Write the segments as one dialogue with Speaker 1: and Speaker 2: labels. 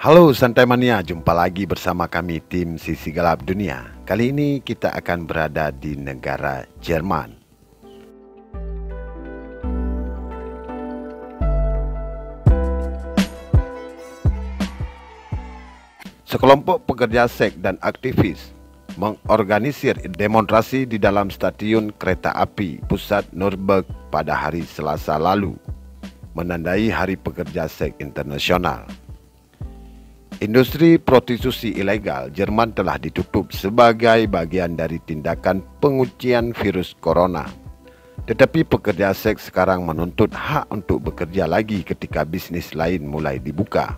Speaker 1: Halo Santai Mania, jumpa lagi bersama kami tim Sisi Gelap Dunia. Kali ini kita akan berada di negara Jerman. Sekelompok pekerja seks dan aktivis mengorganisir demonstrasi di dalam stasiun kereta api pusat Nuremberg pada hari Selasa lalu, menandai Hari Pekerja Seks Internasional. Industri prostitusi ilegal Jerman telah ditutup sebagai bagian dari tindakan pengucian virus corona. Tetapi pekerja seks sekarang menuntut hak untuk bekerja lagi ketika bisnis lain mulai dibuka.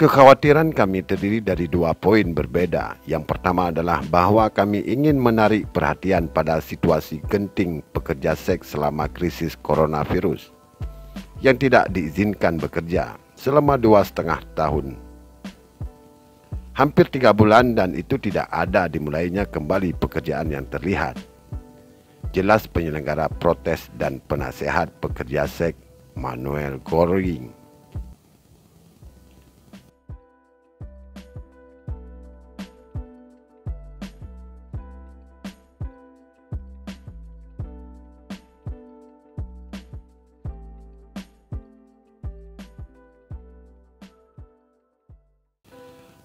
Speaker 1: Kekhawatiran kami terdiri dari dua poin berbeda. Yang pertama adalah bahwa kami ingin menarik perhatian pada situasi genting pekerja seks selama krisis coronavirus yang tidak diizinkan bekerja selama 2,5 tahun. Hampir 3 bulan dan itu tidak ada dimulainya kembali pekerjaan yang terlihat. Jelas penyelenggara protes dan penasehat pekerja seks Manuel Göring.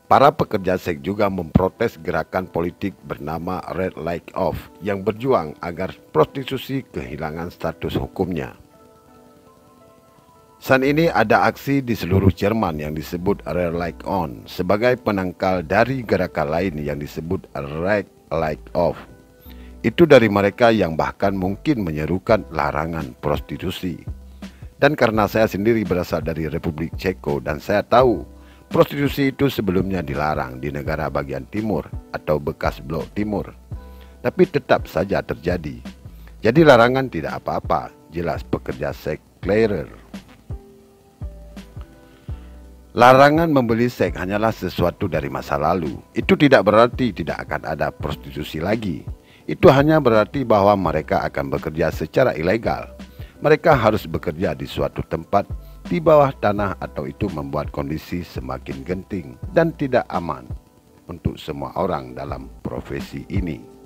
Speaker 1: Para pekerja seks juga memprotes gerakan politik bernama Red Light Off yang berjuang agar prostitusi kehilangan status hukumnya. Saat ini ada aksi di seluruh Jerman yang disebut Red Light On sebagai penangkal dari gerakan lain yang disebut Red Light Off. Itu dari mereka yang bahkan mungkin menyerukan larangan prostitusi. Dan karena saya sendiri berasal dari Republik Ceko dan saya tahu prostitusi itu sebelumnya dilarang di negara bagian timur atau bekas blok timur, tapi tetap saja terjadi. Jadi larangan tidak apa-apa, jelas pekerja seks clearer. Larangan membeli seks hanyalah sesuatu dari masa lalu. Itu tidak berarti tidak akan ada prostitusi lagi. Itu hanya berarti bahwa mereka akan bekerja secara ilegal. Mereka harus bekerja di suatu tempat di bawah tanah atau itu membuat kondisi semakin genting dan tidak aman untuk semua orang dalam profesi ini.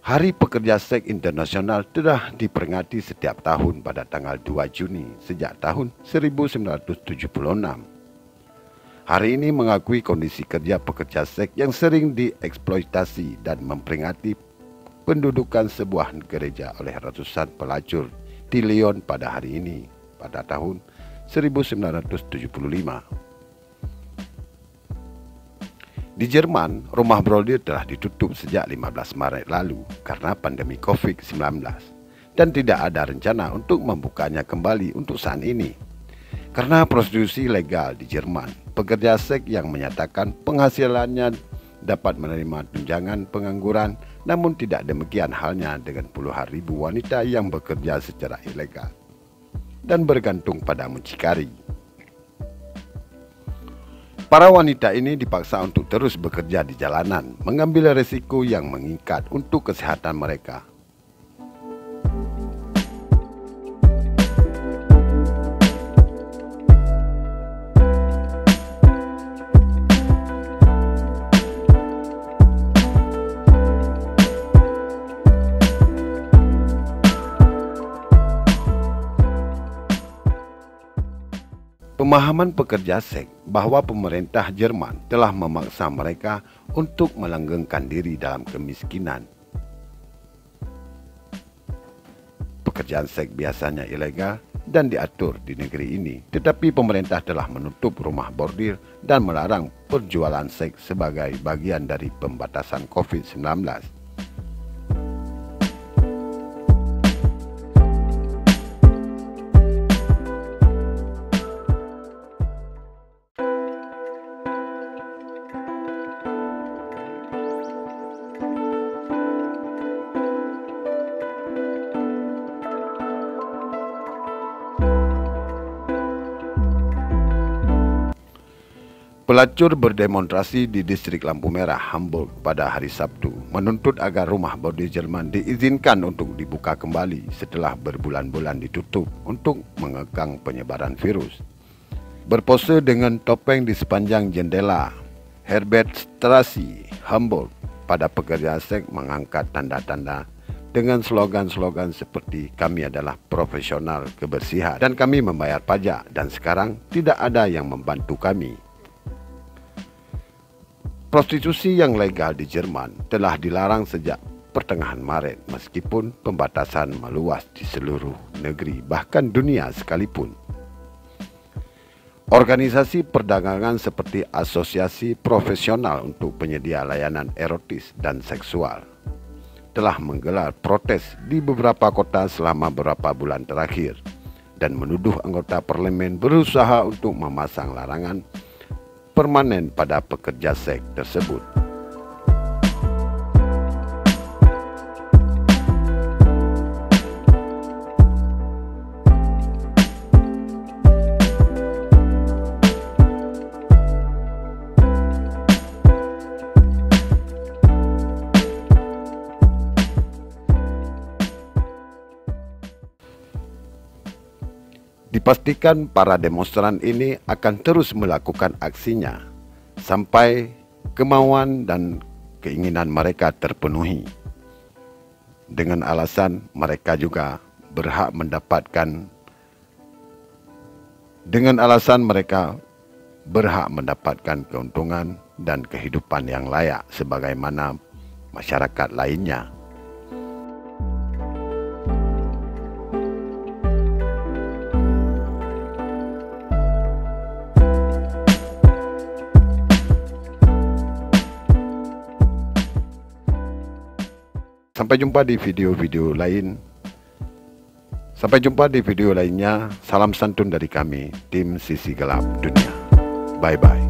Speaker 1: Hari Pekerja Seks Internasional telah diperingati setiap tahun pada tanggal 2 Juni sejak tahun 1976. Hari ini mengakui kondisi kerja pekerja seks yang sering dieksploitasi dan memperingati pendudukan sebuah gereja oleh ratusan pelacur di Lyon pada hari ini pada tahun 1975. Di Jerman, rumah bordir telah ditutup sejak 15 Maret lalu karena pandemi COVID-19 dan tidak ada rencana untuk membukanya kembali untuk saat ini. Karena prostitusi legal di Jerman, pekerja seks yang menyatakan penghasilannya dapat menerima tunjangan pengangguran, namun tidak demikian halnya dengan puluhan ribu wanita yang bekerja secara ilegal dan bergantung pada mucikari. Para wanita ini dipaksa untuk terus bekerja di jalanan, mengambil resiko yang mengikat untuk kesehatan mereka. Pemahaman pekerja seks bahwa pemerintah Jerman telah memaksa mereka untuk melanggengkan diri dalam kemiskinan. Pekerjaan seks biasanya ilegal dan diatur di negeri ini, tetapi pemerintah telah menutup rumah bordir dan melarang perjualan seks sebagai bagian dari pembatasan COVID-19. Pelacur berdemonstrasi di distrik lampu merah Hamburg pada hari Sabtu menuntut agar rumah bodi Jerman diizinkan untuk dibuka kembali setelah berbulan-bulan ditutup untuk mengekang penyebaran virus. Berpose dengan topeng di sepanjang jendela Herbertstraße, Hamburg, pada pekerja seks mengangkat tanda-tanda dengan slogan-slogan seperti "Kami adalah profesional kebersihan dan kami membayar pajak dan sekarang tidak ada yang membantu kami." Prostitusi yang legal di Jerman telah dilarang sejak pertengahan Maret meskipun pembatasan meluas di seluruh negeri bahkan dunia sekalipun. Organisasi perdagangan seperti Asosiasi Profesional untuk Penyedia Layanan Erotis dan Seksual telah menggelar protes di beberapa kota selama beberapa bulan terakhir dan menuduh anggota parlemen berusaha untuk memasang larangan permanen pada pekerja seks tersebut. Dipastikan para demonstran ini akan terus melakukan aksinya sampai kemauan dan keinginan mereka terpenuhi. Dengan alasan mereka juga berhak mendapatkan keuntungan dan kehidupan yang layak sebagaimana masyarakat lainnya. Sampai jumpa di video-video lain. Sampai jumpa di video lainnya. Salam santun dari kami, tim Sisi Gelap Dunia. Bye-bye.